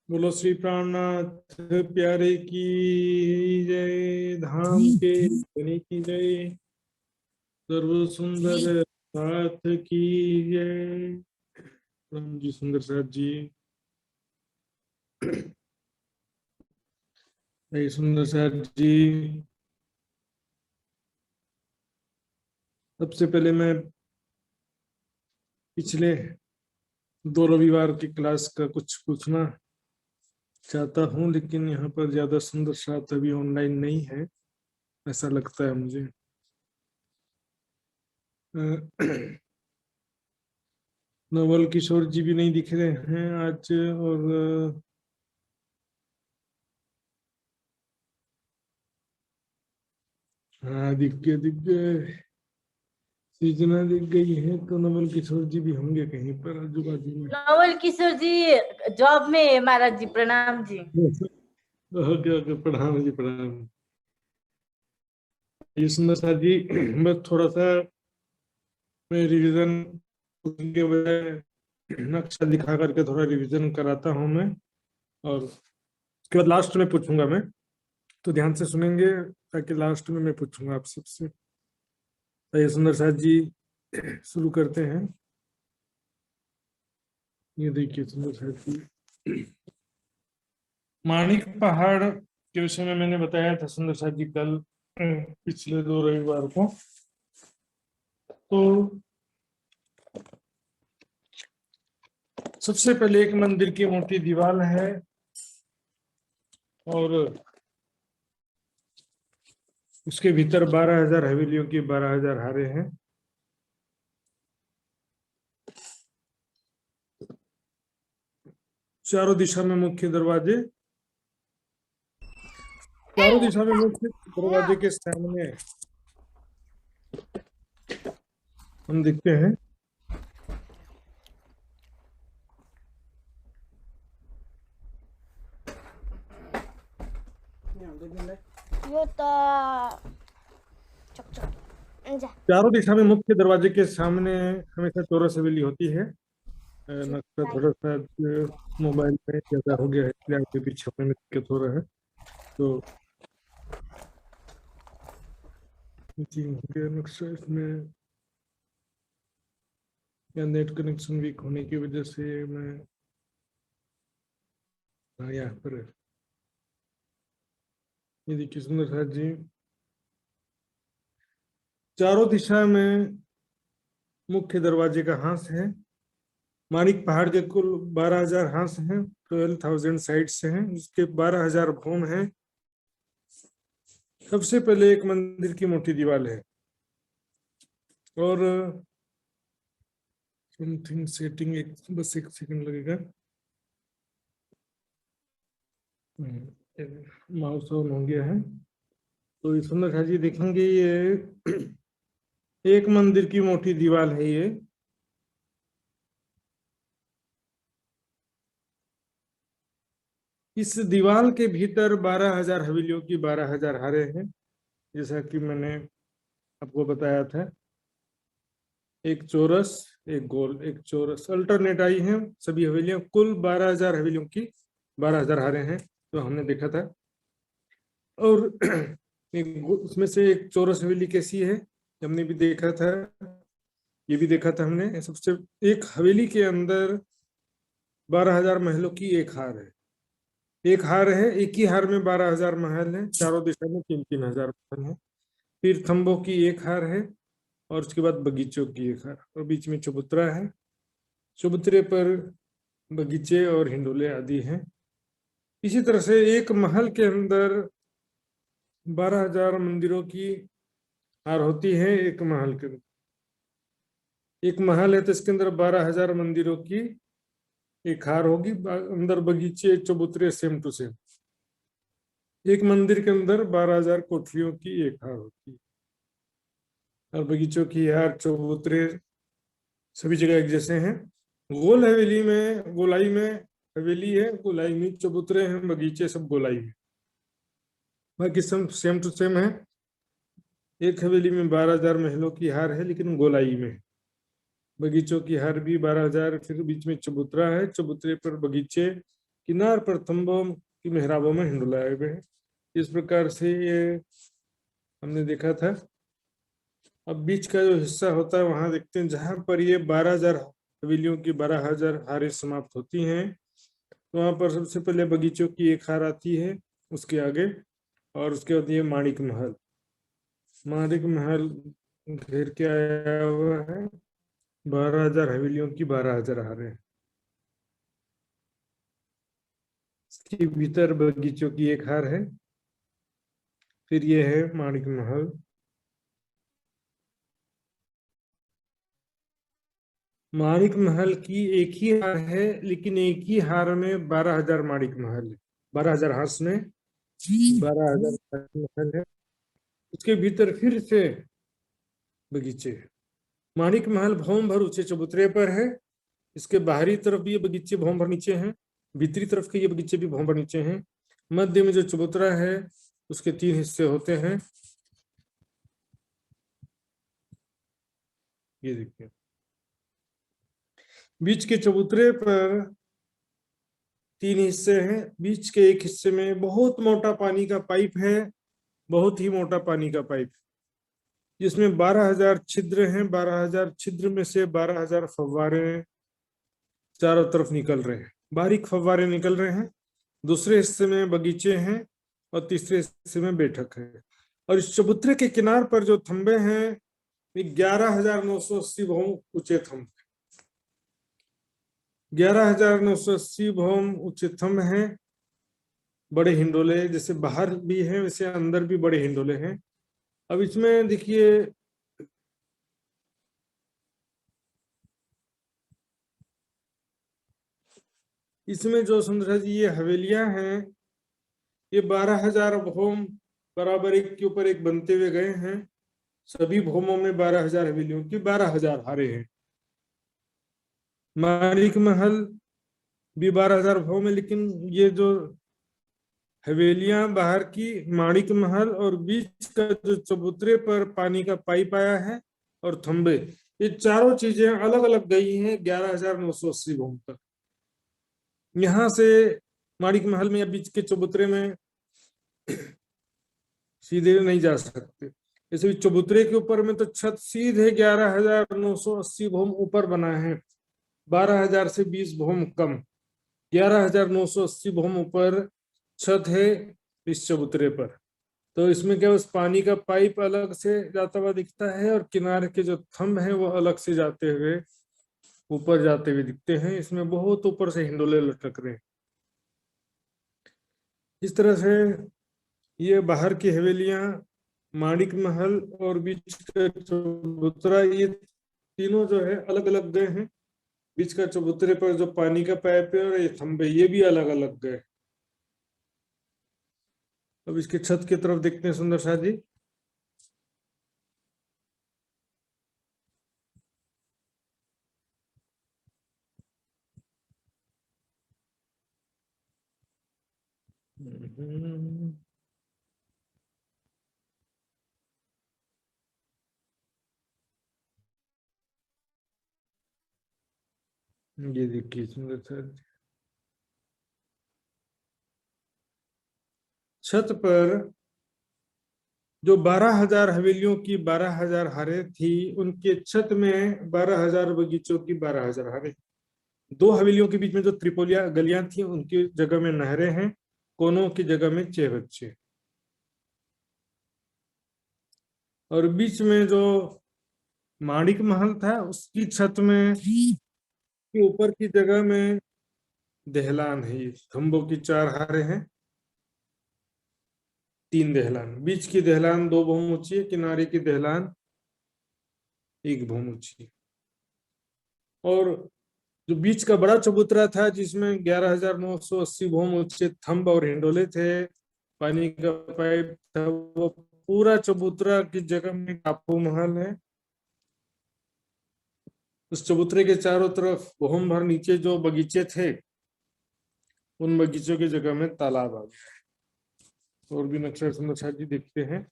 बोलो श्री प्राणनाथ प्यारे की जय। धाम के धनी की जय। सर्व सुंदर साथ की जय। राम जी सुंदर साथ जी। जय सुंदर साथ जी। सबसे पहले मैं पिछले 2 रविवार की क्लास का कुछ पूछना चाहता हूँ, लेकिन यहाँ पर ज्यादा सुंदर साथ अभी ऑनलाइन नहीं है, ऐसा लगता है मुझे। नवल किशोर जी भी नहीं दिख रहे हैं आज। और हाँ, दिख गए। सृजना दिख गई है तो नवल किशोर जी भी होंगे कहीं पर आजू बाजू में। नवल किशोर जी जॉब में है महाराज जी, प्रणाम जी। ओके ओके, प्रणाम जी प्रणाम। ये सुंदर साथ जी, बस थोड़ा सा मैं रिवीजन के बजाय नक्शा दिखा करके थोड़ा रिवीजन कराता हूँ मैं, और उसके बाद लास्ट में पूछूंगा मैं, तो ध्यान से सुनेंगे ताकि लास्ट में मैं पूछूंगा आप सबसे। तो ये सुंदर साथ जी, शुरू करते हैं। ये देखिए सुंदर साथ जी, माणिक पहाड़ के विषय में मैंने बताया था सुंदर साथ जी कल, पिछले 2 रविवार को। तो सबसे पहले एक मंदिर की मोटी दीवार है, और उसके भीतर 12,000 हवेलियों की 12,000 हारे हैं। चारों दिशा में मुख्य दरवाजे, चारों दिशा में मुख्य दरवाजे के सामने हम देखते हैं यो त चक चक जा। चारों दिशा में मुख्य दरवाजे के सामने हमेशा चौरस हवेली होती है। नक्शा थोड़ा सा मोबाइल में ज्यादा हो गया है, इसलिए आपके पीछे होने में दिक्कत हो रहा है। तो जी हो गया नक्शा इसमें, या नेट कनेक्शन वीक होने की वजह से मैं, हाँ यहाँ पर है। ये देखिए सुंदर साथ जी, चारों दिशा में मुख्य दरवाजे का हांस है। माणिक पहाड़ के कुल 12,000 हांस हैं, 12,000 साइड्स हैं, जिसके 12,000 भूम हैं। सबसे पहले एक मंदिर की मोटी दीवार है, और समथिंग सेटिंग, एक बस एक सेकंड लगेगा। माउस ऑन हो गया है। तो ये सुंदर साथ जी देखेंगे, ये एक मंदिर की मोटी दीवार है ये। इस दीवार के भीतर 12,000 हवेलियों की 12,000 हारे हैं, जैसा कि मैंने आपको बताया था। एक चौरस, एक गोल, एक चौरस, अल्टरनेट आई हैं सभी हवेलियां। कुल 12,000 हवेलियों की 12,000 हारे हैं, तो हमने देखा था। और उसमें से एक चौरस हवेली कैसी है, हमने भी देखा था। ये भी देखा था हमने। सबसे एक हवेली के अंदर 12,000 महलों की एक हार है। एक हार है, एक ही हार में 12,000 महल है, चारों दिशा में 3-3 हजार महल है। फिर थंबों की एक हार है, और उसके बाद बगीचों की एक हार, और बीच में चबूतरा है। चबूतरे पर बगीचे और हिंडोले आदि हैं। इसी तरह से एक महल के अंदर 12,000 मंदिरों की हार होती है। एक महल के, एक महल है तो इसके अंदर 12,000 मंदिरों की एक हार होगी। अंदर बगीचे चबूतरे सेम टू सेम। एक मंदिर के अंदर 12,000 कोठरियों की एक हार होती है, और बगीचों की हार चबूतरे सभी जगह एक जैसे हैं। गोल हवेली में, गोलाई में हवेली है, गोलाई में चबूतरे हैं, बगीचे सब गोलाई में, बाकी सब सेम टू सेम है। एक हवेली में 12,000 महलों की हार है, लेकिन गोलाई में। बगीचों की हार भी 12,000, फिर बीच में चबूतरा है, चबूतरे पर बगीचे, किनार पर थंबों की मेहराबों में हिंडोले आए हुए हैं। इस प्रकार से ये हमने देखा था। अब बीच का जो हिस्सा होता है वहां देखते हैं, जहां पर ये 12,000 हवेलियों की 12,000 हारें समाप्त होती हैं, तो वहां पर सबसे पहले बगीचों की एक हार आती है, उसके आगे, और उसके बाद ये माणिक महल। माणिक महल घेर के आया हुआ है, 12,000 हवेलियों की 12,000 हारें। इसके भीतर बगीचों की एक हार है। फिर ये है माणिक महल। माणिक महल की एक ही हार है, लेकिन एक ही हार में 12,000 माणिक महल है। 12,000 हाथ में 12,000 महल है। उसके भीतर फिर से बगीचे। माणिक महल भवन भर ऊंचे चबूतरे पर है। इसके बाहरी तरफ भी ये बगीचे भवन भर नीचे हैं, भीतरी तरफ के ये बगीचे भी भवन भर नीचे हैं। मध्य में जो चबूतरा है उसके 3 हिस्से होते हैं। ये देखिए, बीच के चबूतरे पर 3 हिस्से हैं। बीच के एक हिस्से में बहुत मोटा पानी का पाइप है, बहुत ही मोटा पानी का पाइप, जिसमें 12,000 छिद्र हैं। 12,000 छिद्र में से 12,000 फव्वारे चारों तरफ निकल रहे हैं, बारीक फव्वारे निकल रहे हैं। दूसरे हिस्से में बगीचे हैं और तीसरे हिस्से में बैठक है। और इस चबूतरे के किनार पर जो थंबे हैं, 11,980 भवन ऊंचे थंब, 11,980 भवन ऊंचे थंब हैं। बड़े हिंडोले, जैसे बाहर भी हैं वैसे अंदर भी बड़े हिंडोले हैं। अब इसमें देखिए, इसमें जो सुंदर जी ये हवेलियां हैं, ये 12,000 भवन बराबर एक के ऊपर एक बनते हुए गए हैं। सभी भूमों में 12,000 हवेलियों की 12,000 हारे हैं। माणिक महल भी 12,000 भवन में, लेकिन ये जो हवेलियां बाहर की, माणिक महल और बीच का जो चबूतरे पर पानी का पाइप आया है और थंबे, ये चारों चीजें अलग अलग गई हैं 11,980 भवन तक। यहाँ से माणिक महल में या बीच के चबूतरे में सीधे नहीं जा सकते। जैसे भी चबूतरे के ऊपर में तो छत सीधे 11,980 भूम ऊपर बना है, 12,000 से 20 भूम कम, 11,980 भूम ऊपर छत है इस चबूतरे पर। तो इसमें क्या, उस पानी का पाइप अलग से जाता हुआ दिखता है और किनारे के जो थंब हैं वो अलग से जाते हुए ऊपर जाते हुए दिखते हैं। इसमें बहुत ऊपर से हिंडोले लटक रहे हैं। इस तरह से ये बाहर की हवेलियां, माणिक महल और बीच का चबूतरा, ये तीनों जो है अलग अलग गए हैं। बीच का चबूतरे पर जो पानी का पाइप है और ये थंबे, ये भी अलग अलग गए। अब इसके छत की तरफ देखते हैं सुंदर शाह जी। ये देखिए सुंदर शाह जी, छत पर जो 12,000 हवेलियों की 12,000 हारें थी, उनके छत में 12,000 बगीचों की 12,000 हारें। 2 हवेलियों के बीच में जो त्रिपोलिया गलियां थी, उनकी जगह में नहरें हैं, कोनों की जगह में चेहबच्चे। और बीच में जो माणिक महल था, उसकी छत में के ऊपर की जगह में दहलान है। ये खंभों की 4 हारें हैं, 3 दहलान। बीच की दहलान 2 भूम ऊंची है, किनारे की दहलान 1 भूम ऊंची। और जो बीच का बड़ा चबूतरा था, जिसमें 11,980 भूम ऊंचे थंब और हिंडोले थे, पानी का पाइप था, वो पूरा चबूतरा की जगह में टापू महल है। उस चबूतरे के चारों तरफ भूम भर नीचे जो बगीचे थे, उन बगीचों की जगह में तालाब आ गया। और भी नक्शा सुंदर जी देखते हैं।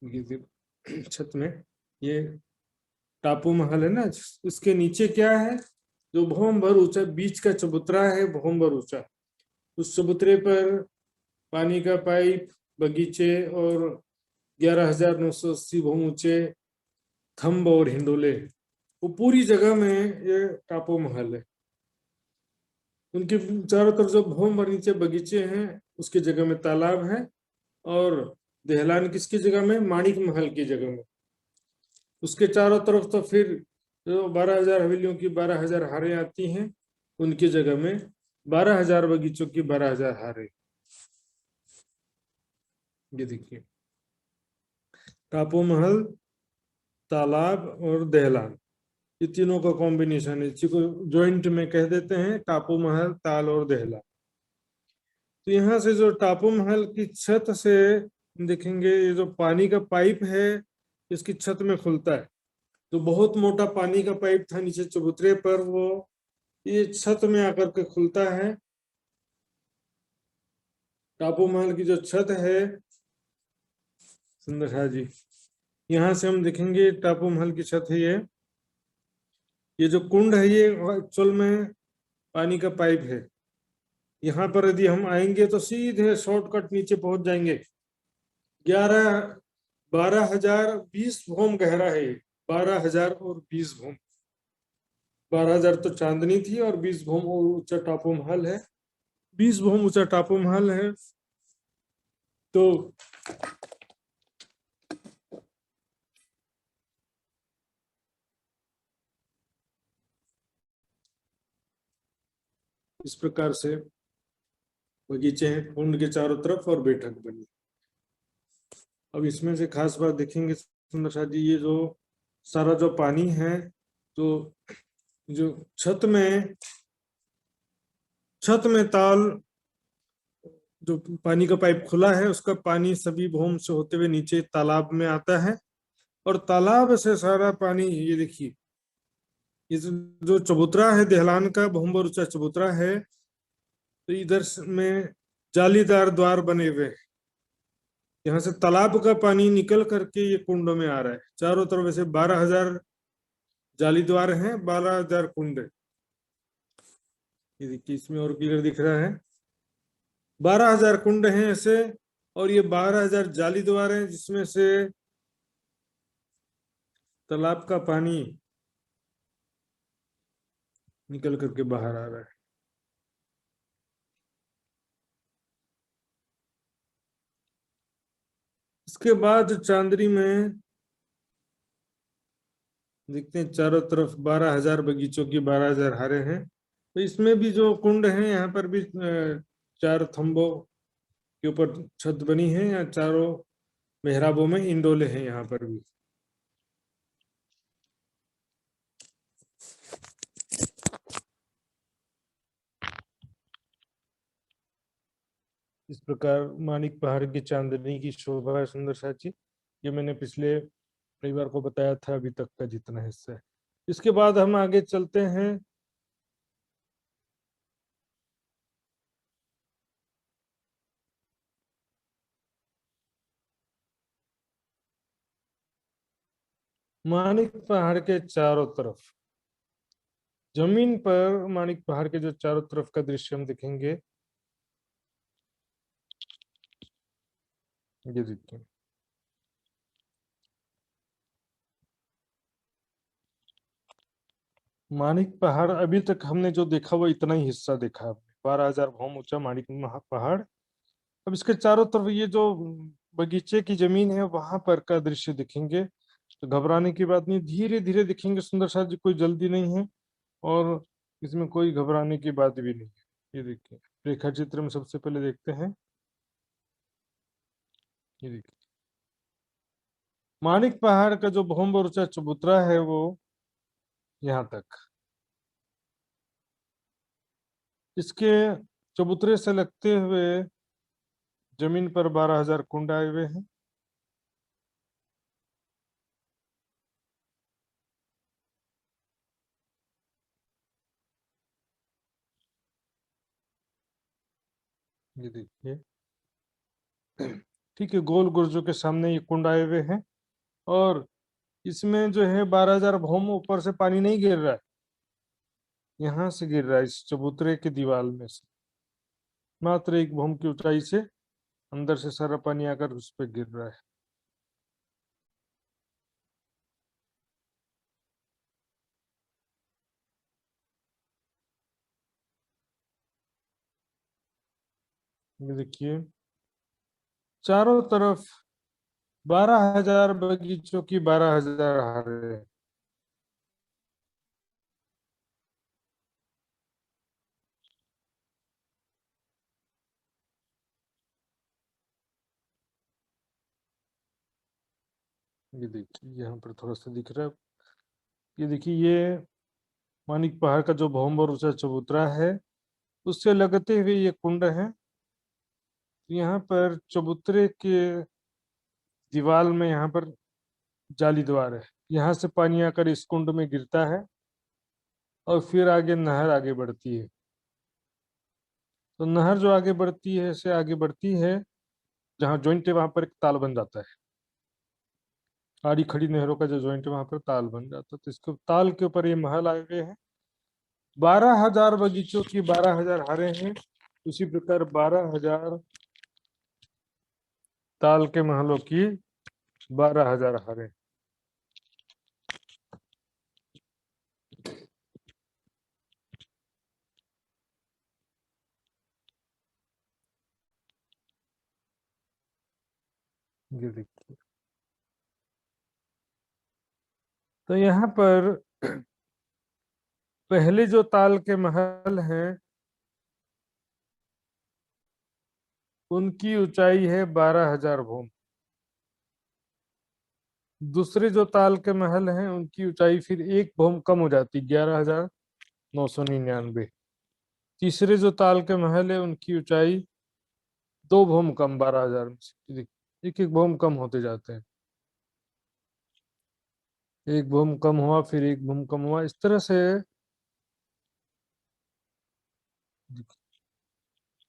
ये छत में ये टापू महल है ना, इसके नीचे क्या है, जो भौम भर ऊंचा बीच का चबूतरा है, भौम भर ऊंचा, उस चबूतरे पर पानी का पाइप, बगीचे और 11,980 भौम ऊंचे थंब और हिंडोले, वो पूरी जगह में ये टापू महल है। उनके चारों तरफ जो भौम भर नीचे बगीचे हैं, उसकी जगह में तालाब है, और दहलान किसकी जगह में, माणिक महल की जगह में। उसके चारों तरफ तो फिर जो 12,000 हवेलियों की 12,000 हारें आती हैं, उनकी जगह में 12,000 बगीचों की 12,000 हारें। ये देखिए, टापू महल, तालाब और दहलान, ये तीनों का कॉम्बिनेशन है, इसी को जॉइंट में कह देते हैं टापू महल, ताल और दहलान। तो यहाँ से जो टापू महल की छत से देखेंगे, ये जो पानी का पाइप है इसकी छत में खुलता है, तो बहुत मोटा पानी का पाइप था नीचे चबूतरे पर, वो ये छत में आकर के खुलता है। टापू महल की जो छत है, सुंदर शाह जी, यहाँ से हम देखेंगे टापू महल की छत है ये जो कुंड है ये एक्चुअल में पानी का पाइप है। यहाँ पर यदि हम आएंगे तो सीधे शॉर्टकट नीचे पहुंच जाएंगे। 12,020 भौम गहरा है, 12,000 और 20 भौम, 12,000 तो चांदनी थी और 20 भौम ऊंचा टापू महल है, 20 भौम ऊंचा टापू महल है। तो इस प्रकार से बगीचे हैं कुंड के चारों तरफ और बैठक बनी। अब इसमें से खास बात देखेंगे सुंदर शाह जी, ये जो सारा जो पानी है, तो जो छत में ताल, जो पानी का पाइप खुला है उसका पानी सभी भौम से होते हुए नीचे तालाब में आता है, और तालाब से सारा पानी, ये देखिए, ये जो चबूतरा है दहलान का, भौम भर ऊंचा चबूतरा है, तो इधर में जालीदार द्वार बने हुए हैं, यहाँ से तालाब का पानी निकल करके ये कुंडों में आ रहा है। चारों तरफ ऐसे 12,000 जाली द्वार हैं, 12,000 कुंड है। ये देखिए, इसमें और क्लियर दिख रहा है, 12,000 कुंड हैं ऐसे, और ये 12,000 जाली द्वार हैं जिसमें से तालाब का पानी निकल करके बाहर आ रहा है। इसके बाद चांदरी में देखते हैं, चारों तरफ 12,000 बगीचों की 12,000 हारे हैं, तो इसमें भी जो कुंड हैं यहाँ पर भी 4 थंबों के ऊपर छत बनी है, या चारों मेहराबों में इंडोले हैं यहाँ पर भी। इस प्रकार मानिक पहाड़ की चांदनी की शोभा है सुंदर शाह जी, ये मैंने पिछले रविवार को बताया था, अभी तक का जितना हिस्सा है। इसके बाद हम आगे चलते हैं मानिक पहाड़ के चारों तरफ, जमीन पर मानिक पहाड़ के जो चारों तरफ का दृश्य हम देखेंगे। ये देखिए, मानिक पहाड़ अभी तक हमने जो देखा वो इतना ही हिस्सा देखा, 12,000 भौम ऊंचा मानिक पहाड़। अब इसके चारों तरफ ये जो बगीचे की जमीन है वहां पर का दृश्य दिखेंगे, तो घबराने की बात नहीं, धीरे धीरे दिखेंगे सुंदर शाह जी, कोई जल्दी नहीं है, और इसमें कोई घबराने की बात भी नहीं है। ये देखिए, रेखा चित्र में सबसे पहले देखते हैं, ये देखिए, मानिक पहाड़ का जो भौम भर ऊंचा चबूतरा है वो यहाँ तक, इसके चबूतरे से लगते हुए जमीन पर 12,000 कुंड आए हुए हैं। ये देखिए, ठीक है, गोल गुर्जों के सामने ये कुंड आए हुए हैं, और इसमें जो है 12,000 भौम ऊपर से पानी नहीं गिर रहा है, यहाँ से गिर रहा है, इस चबूतरे की दीवार में से मात्र 1 भौम की ऊंचाई से अंदर से सारा पानी आकर उस पर गिर रहा है। ये देखिए चारों तरफ 12,000 बगीचों की 12,000 हारे। ये देखिए यहाँ पर थोड़ा सा दिख रहा है, ये देखिए ये मानिक पहाड़ का जो भौम ऊंचा चबूतरा है उससे लगते हुए ये कुंड है। यहाँ पर चबूतरे के दीवार में यहाँ पर जाली द्वार है, यहाँ से पानी आकर इस कुंड में गिरता है और फिर आगे नहर आगे बढ़ती है। तो नहर जो आगे बढ़ती है से आगे बढ़ती है, जहाँ जॉइंट है वहां पर एक ताल बन जाता है, आड़ी खड़ी नहरों का जो जॉइंट है वहां पर ताल बन जाता है। तो इसके ताल के ऊपर ये महल आए हुए हैं। 12,000 बगीचों की 12,000 हारे हैं, उसी प्रकार 12,000 ताल के महलों की 12,000 हारे। ये देखिए तो यहाँ पर पहले जो ताल के महल हैं उनकी ऊंचाई है 12,000 भौम। दूसरे जो ताल के महल हैं उनकी ऊंचाई फिर 1 भौम कम हो जाती, 11,999। तीसरे जो ताल के महल है उनकी ऊंचाई 2 भौम कम, 12,000 में से एक एक भौम कम होते जाते हैं। 1 भौम कम हुआ, फिर 1 भौम कम हुआ, इस तरह से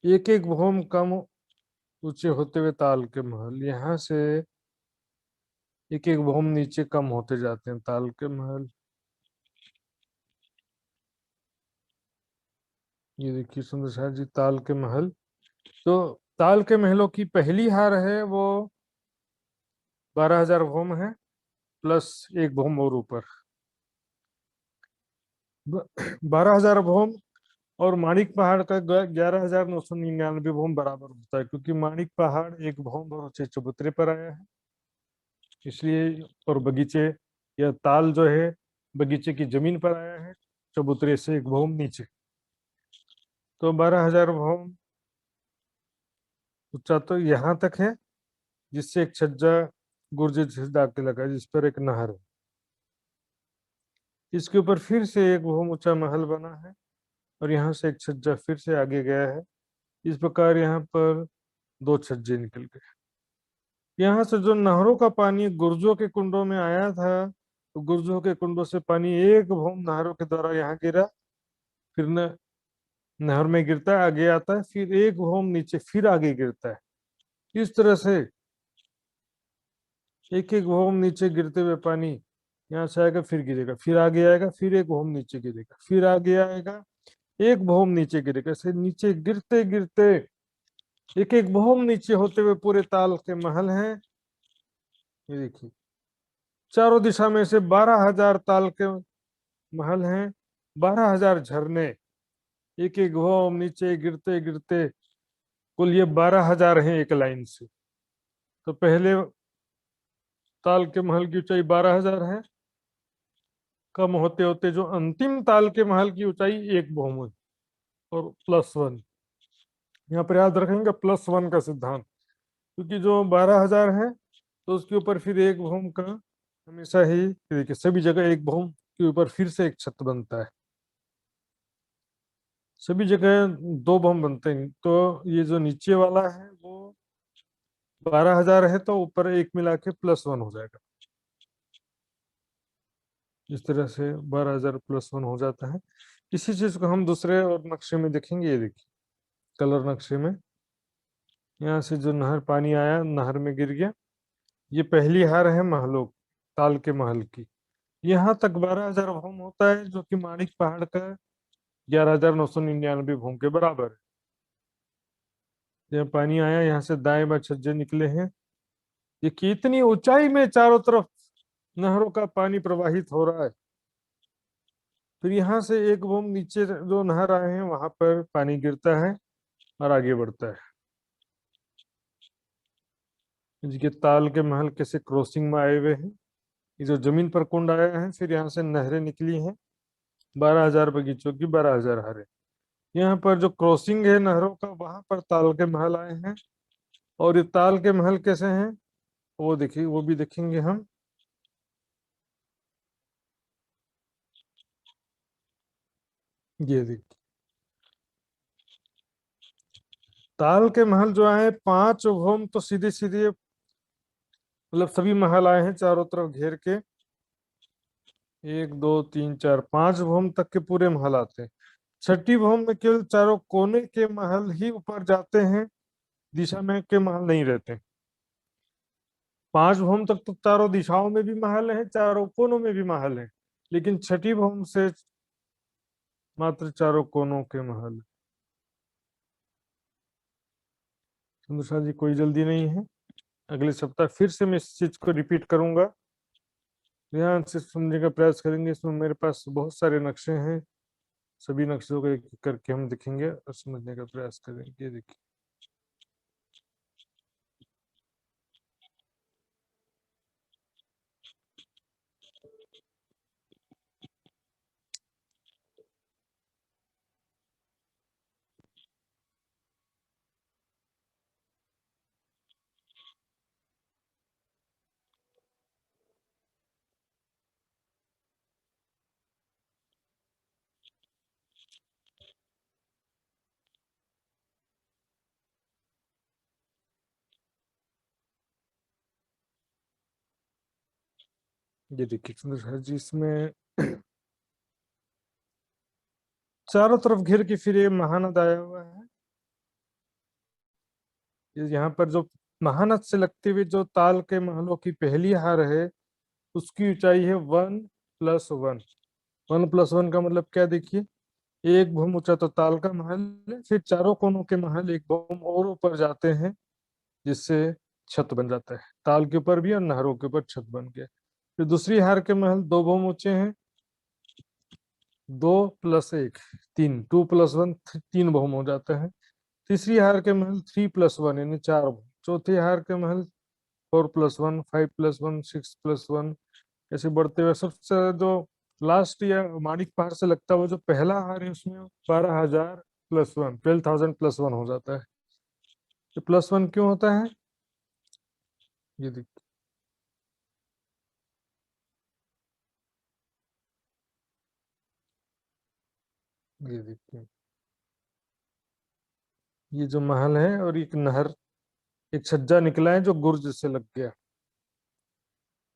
एक एक भौम कम ऊंचे होते हुए ताल के महल, यहाँ से एक एक भौम नीचे कम होते जाते हैं ताल के महल। ये देखिए सुंदर शाह जी ताल के महल। तो ताल के महलों की पहली हार है वो 12,000 भौम है प्लस 1 भौम और ऊपर, 12,000 भौम। और माणिक पहाड़ का 11,999 भौम बराबर होता है, क्योंकि माणिक पहाड़ 1 भौम और ऊंचे चबूतरे पर आया है इसलिए, और बगीचे या ताल जो है बगीचे की जमीन पर आया है, चबूतरे से 1 भौम नीचे। तो 12,000 भौम ऊंचा तो यहाँ तक है, जिससे एक छज्जा गुर्जे से डाके लगा है, जिस पर एक नहर है। इसके ऊपर फिर से 1 भौम ऊंचा महल बना है और यहाँ से एक छज्जा फिर से आगे गया है। इस प्रकार यहाँ पर 2 छज्जे निकल गए। यहाँ से जो नहरों का पानी गुर्जों के कुंडों में आया था, तो गुर्जों के कुंडों से पानी 1 भौम नहरों के द्वारा यहाँ गिरा, फिर नहर में गिरता है, आगे आता है, फिर 1 भौम नीचे फिर आगे गिरता है। इस तरह से एक एक भौम नीचे गिरते हुए पानी यहाँ से आएगा, फिर गिरेगा, फिर आगे आएगा, फिर 1 भौम नीचे गिरेगा, फिर आगे आएगा, 1 भौम नीचे गिरेगा। ऐसे नीचे गिरते गिरते एक एक भौम नीचे होते हुए पूरे ताल के महल हैं। ये देखिए चारों दिशा में से 12,000 ताल के महल हैं, 12,000 झरने एक एक भौम नीचे गिरते गिरते, कुल ये 12,000 हैं एक लाइन से। तो पहले ताल के महल की ऊंचाई 12,000 है, कम होते होते जो अंतिम ताल के महल की ऊंचाई 1 भौम है और +1। यहाँ पर याद रखेंगे +1 का सिद्धांत, क्योंकि जो 12,000 है तो उसके ऊपर फिर 1 भौम का हमेशा ही, देखिए सभी जगह 1 भौम के ऊपर फिर से एक छत बनता है, सभी जगह 2 भौम बनते हैं। तो ये जो नीचे वाला है वो 12,000 है, तो ऊपर 1 मिला के +1 हो जाएगा। इस तरह से 12,000 +1 हो जाता है। इसी चीज को हम दूसरे और नक्शे में देखेंगे। ये देखिए कलर नक्शे में, यहाँ से जो नहर पानी आया नहर में गिर गया, ये पहली हार है महलों, ताल के महल की। यहाँ तक 12,000 भूम होता है, जो कि माणिक पहाड़ का 11,999 भूम के बराबर है। यहाँ पानी आया, यहाँ से दाएं बाएं छज्जे निकले हैं। ये कितनी ऊंचाई में चारों तरफ नहरों का पानी प्रवाहित हो रहा है। फिर यहाँ से एक बूंद नीचे जो नहर आए हैं वहां पर पानी गिरता है और आगे बढ़ता है। इसके ताल के महल कैसे क्रॉसिंग में आए हुए हैं। ये जो जमीन पर कुंड आया है, फिर यहाँ से नहरें निकली हैं 12,000 बगीचों की, 12,000 हरे। यहाँ पर जो क्रॉसिंग है नहरों का, वहां पर ताल के महल आए हैं। और ये ताल के महल कैसे हैं वो देखिए, वो भी देखेंगे हम। ये देखिए, ताल के महल जो आए 5 भूम तो सीधे सीधे, मतलब सभी महल आए हैं चारों तरफ घेर के। 1 2 3 4 5 भूम तक के पूरे महल आते हैं। छठी भूम में केवल चारों कोने के महल ही ऊपर जाते हैं, दिशा में के महल नहीं रहते। 5 भूम तक तो चारों दिशाओं में भी महल हैं, चारों कोनों में भी महल हैं, लेकिन छठी भूम से मात्र चारों कोनों के महल। संदूषा जी कोई जल्दी नहीं है, अगले सप्ताह फिर से मैं इस चीज को रिपीट करूंगा, ध्यान से समझने का प्रयास करेंगे। इसमें मेरे पास बहुत सारे नक्शे हैं, सभी नक्शों को एक एक करके हम देखेंगे और समझने का प्रयास करेंगे। ये देखिए, ये देखिए सुंदर जी, इसमें चारों तरफ घेर के फिर ये महानद आया हुआ है। यहाँ पर जो महानद से लगते हुए जो ताल के महलों की पहली हार है, उसकी ऊंचाई है 1+1। 1+1 का मतलब क्या, देखिए, एक भूम ऊंचा तो ताल का महल है, फिर चारों कोनों के महल एक भूम और ऊपर जाते हैं, जिससे छत बन जाता है। ताल के ऊपर भी और नहरों के ऊपर छत बन गया। फिर दूसरी हार के महल 2 भूम ऊंचे हैं, 2+1 3, 2+1 3 भूम हो जाता है। तीसरी हार के महल 3+1 यानी 4 भूम। चौथी हार के महल 4+1 5+1 6+1, ऐसे बढ़ते हुए सबसे जो लास्ट या माणिक पहाड़ से लगता है वो जो पहला हार है, उसमें 12,000+1 12,000+1 हो जाता है। तो +1 क्यों होता है, ये देखिए, ये देखिए, ये जो महल है और एक नहर, एक छज्जा निकला है जो गुर्ज से लग गया।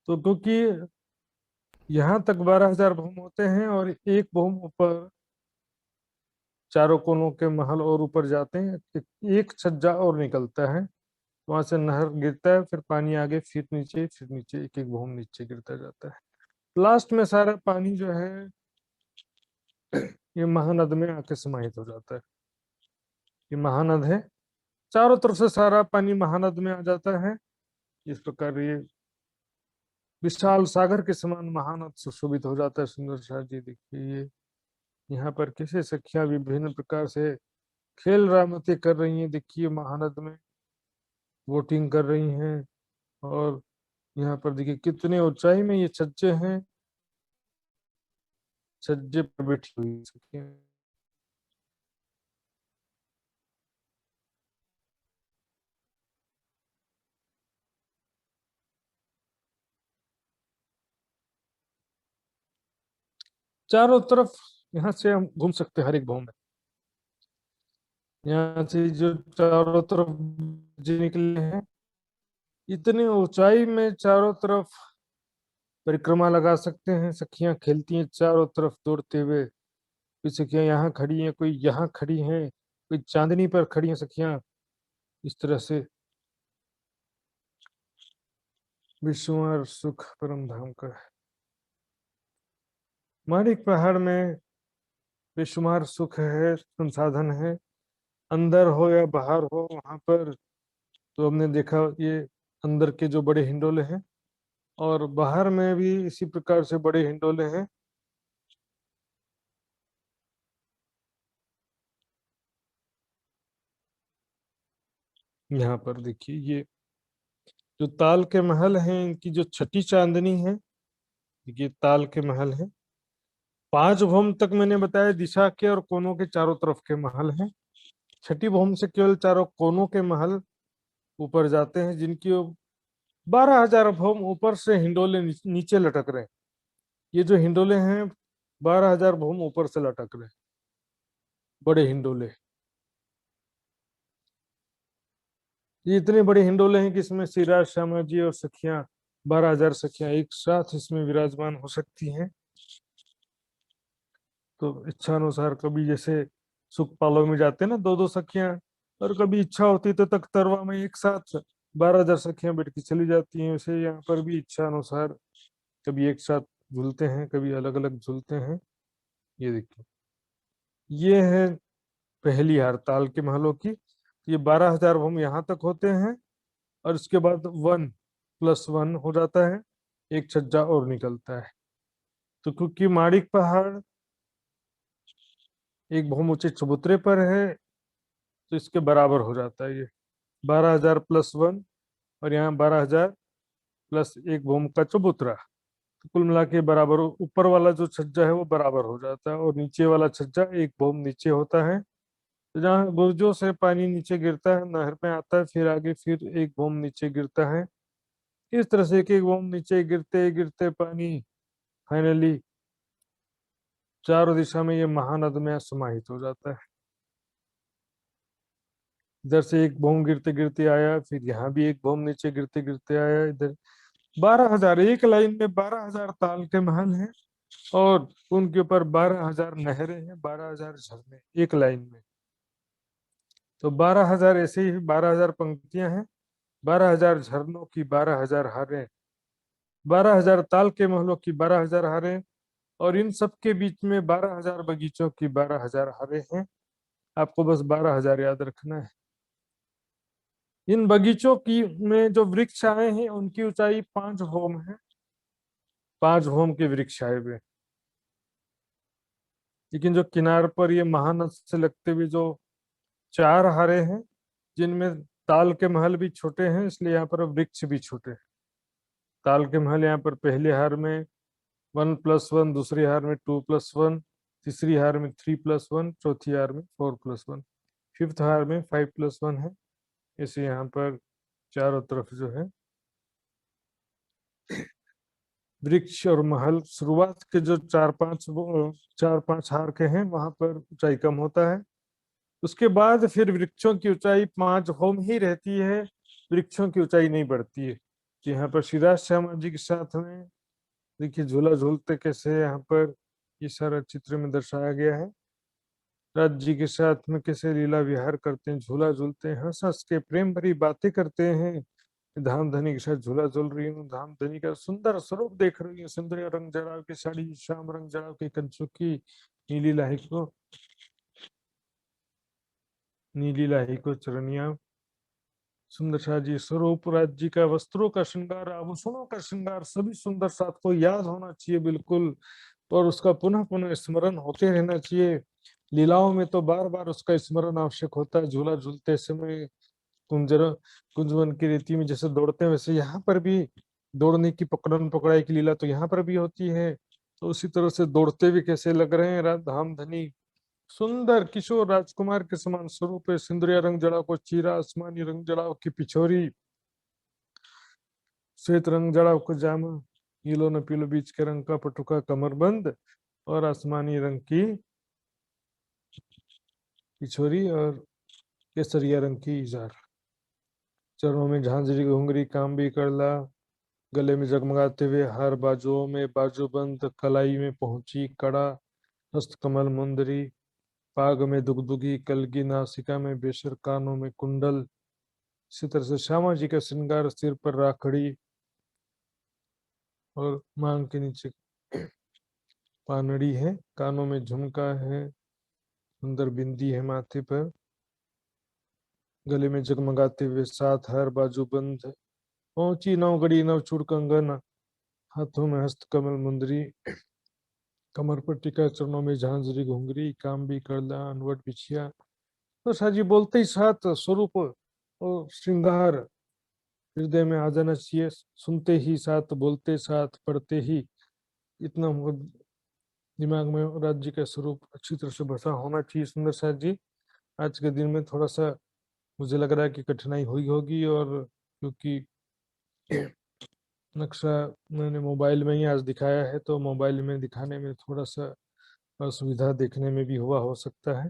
तो क्योंकि यहाँ तक 12,000 भूम होते हैं और एक भूम ऊपर चारों कोनों के महल और ऊपर जाते हैं, एक छज्जा और निकलता है, वहां से नहर गिरता है, फिर पानी आगे, फिर नीचे एक एक भूम नीचे गिरता जाता है। लास्ट में सारा पानी जो है ये महानद में आके समाहित हो जाता है। ये महानद है, चारों तरफ से सारा पानी महानद में आ जाता है। इस प्रकार ये विशाल सागर के समान महानद सुशोभित हो जाता है। सुंदर शाह जी देखिए, ये यहाँ पर कैसे सखियां विभिन्न प्रकार से खेल रामते कर रही हैं। देखिए महानद में बोटिंग कर रही हैं, और यहाँ पर देखिए कितने ऊंचाई में ये छज्जे हैं, छज्जे पर बैठी हुई सखियां। चारों तरफ यहाँ से हम घूम सकते हैं, हर एक भाव में। यहाँ से जो चारों तरफ जी निकले हैं, इतनी ऊंचाई में चारों तरफ परिक्रमा लगा सकते हैं। सखियां खेलती हैं चारों तरफ दौड़ते हुए। कोई सखियां यहाँ खड़ी हैं, कोई यहाँ खड़ी हैं, कोई चांदनी पर खड़ी हैं सखियां, इस तरह से। बेशुमार सुख परम धाम का है। माणिक पहाड़ में बेशुमार सुख है, संसाधन है, अंदर हो या बाहर हो वहां पर। तो हमने देखा ये अंदर के जो बड़े हिंडोले हैं, और बाहर में भी इसी प्रकार से बड़े हिंडोले हैं। यहाँ पर देखिए ये जो ताल के महल हैं, इनकी जो छठी चांदनी है, ये ताल के महल है। 5 भौम तक मैंने बताया दिशा के और कोनों के चारों तरफ के महल हैं। छठी भौम से केवल चारों कोनों के महल ऊपर जाते हैं, जिनकी 12,000 भौम ऊपर से हिंडोले नीचे लटक रहे हैं। ये जो हिंडोले हैं 12,000 भौम ऊपर से लटक रहे हैं, बड़े हिंडोले। ये इतने बड़े हिंडोले हैं कि इसमें श्री राज श्यामा जी और सखियां 12,000 सखियां एक साथ इसमें विराजमान हो सकती हैं। तो इच्छा अनुसार कभी जैसे सुखपालों में जाते हैं ना 2-2 सखियां, और कभी इच्छा होती तो तख्तरवा में एक साथ 12,000 सखियां बैठ के चली जाती हैं। वैसे यहाँ पर भी इच्छा अनुसार कभी एक साथ झूलते हैं, कभी अलग अलग झूलते हैं। ये देखिए, ये है पहली हार ताल के महलों की। ये 12,000 भूम यहाँ तक होते हैं, और इसके बाद 1+1 हो जाता है, एक छज्जा और निकलता है। तो क्योंकि माणिक पहाड़ एक भूम ऊंचे चबूतरे पर है, तो इसके बराबर हो जाता है ये 12,000 + 1, और यहाँ 12,000 + 1 भूम का चबूतरा। तो कुल मिला के बराबर, ऊपर वाला जो छज्जा है वो बराबर हो जाता है, और नीचे वाला छज्जा एक भूम नीचे होता है। तो जहाँ बुर्जों से पानी नीचे गिरता है, नहर में आता है, फिर आगे फिर एक भूम नीचे गिरता है। इस तरह से एक एक भूम नीचे गिरते गिरते पानी फाइनली चारों दिशा में ये महानद में समाहित हो जाता है। इधर से एक भूम गिरते गिरते आया, फिर यहाँ भी एक भूम नीचे गिरते गिरते आया। इधर 12,000, एक लाइन में 12,000 ताल के महल हैं, और उनके ऊपर 12,000 नहरें हैं, 12,000 झरने एक लाइन में। तो 12,000 ऐसे ही 12,000 पंक्तियां हैं, 12,000 झरनों की 12,000 हारें, 12,000 ताल के महलों की 12,000 हारें, और इन सब के बीच में 12,000 बगीचों की 12,000 हारें हैं। आपको बस 12,000 याद रखना है। इन बगीचों की में जो वृक्ष आए हैं उनकी ऊंचाई 5 भौम है, 5 भौम के वृक्ष आए हुए। लेकिन जो किनार पर ये महानद से लगते हुए जो 4 हारे हैं, जिनमें ताल के महल भी छोटे हैं, इसलिए यहाँ पर वृक्ष भी छोटे हैं। ताल के महल यहाँ पर पहले हार में 1+1, दूसरी हार में 2+1, तीसरी हार में 3+1, चौथी हार में 4+1, फिफ्थ हार में 5+1 है। इसे यहाँ पर चारों तरफ जो है वृक्ष और महल, शुरुआत के जो 4-5 हार के हैं वहां पर ऊंचाई कम होता है। उसके बाद फिर वृक्षों की ऊंचाई 5 भौम ही रहती है, वृक्षों की ऊंचाई नहीं बढ़ती है। यहाँ पर श्री राज श्यामा जी के साथ में देखिए झूला झूलते कैसे यहाँ पर ये सारा चित्र में दर्शाया गया है। राज जी के साथ में कैसे लीला विहार करते हैं, झूला झूलते हैं, हंस हंस के प्रेम भरी बातें करते हैं। धामधनी के साथ झूला झूल रही हूँ, धामधनी का सुंदर स्वरूप देख रही हूँ, सुंदर रंग जड़ाव की साड़ी, श्याम रंग जड़ाव की कंचुकी, नीली लाही को नीली लाही को चरनिया, सुंदर साजी स्वरूप, राज्य का वस्त्रों का श्रृंगार, आभूषणों का श्रृंगार, सभी सुंदर साथ को याद होना चाहिए बिल्कुल, और उसका पुनः पुनः स्मरण होते रहना चाहिए। लीलाओं में तो बार बार उसका स्मरण आवश्यक होता है। झूला झूलते समय कुंजर कुंजवन की रीति में जैसे दौड़ते हैं, वैसे यहाँ पर भी दौड़ने की पकड़न पकड़ाई की लीला तो यहाँ पर भी होती है। तो उसी तरह से दौड़ते भी कैसे लग रहे हैं धामधनी, सुंदर किशोर राजकुमार के समान स्वरूप है। सिंदूरिया रंग जड़ाव को चीरा, आसमानी रंग जड़ाव की पिछोरी, श्वेत रंग जड़ाव को जामा, नीलो न पीलो बीच के रंग का पटुका कमरबंद, और आसमानी रंग की पिछोरी, और केसरिया रंग की इजार, चरणों में झांझरी घुंघरी कांबी करला, गले में जगमगाते हुए हार, बाजुओं में बाजूबंद, कलाई में पहुंची कड़ा, हस्तकमल मुंदरी, पाग में दुगदुगी कलगी, नासिका में बेसर, कानों में कुंडल। इसी तरह से श्यामा जी का श्रृंगार, सिर पर राखड़ी, और मांग के नीचे पानड़ी है, कानों में झुमका है, सुंदर बिंदी है माथे पर, गले में जगमगाते हुए 7 हार बाजूबंद है, पहुंची नवगढ़ी नवचूड़ कंगन, हाथों में हस्तकमल मुंदरी, कमर पर टीका, चरणों में झांझरी घुंघरी, काम भी करला अनवट बिछिया। तो साजी बोलते ही साथ स्वरूप और श्रृंगार हृदय में आ जाना चाहिए, सुनते ही साथ, बोलते साथ, पढ़ते ही, इतना दिमाग में राज्य का स्वरूप अच्छी तरह से बसा होना चाहिए। सुंदर साथ जी, आज के दिन में थोड़ा सा मुझे लग रहा है कि कठिनाई हुई होगी, और क्योंकि नक्शा मैंने मोबाइल में ही आज दिखाया है, तो मोबाइल में दिखाने में थोड़ा सा असुविधा देखने में भी हुआ हो सकता है।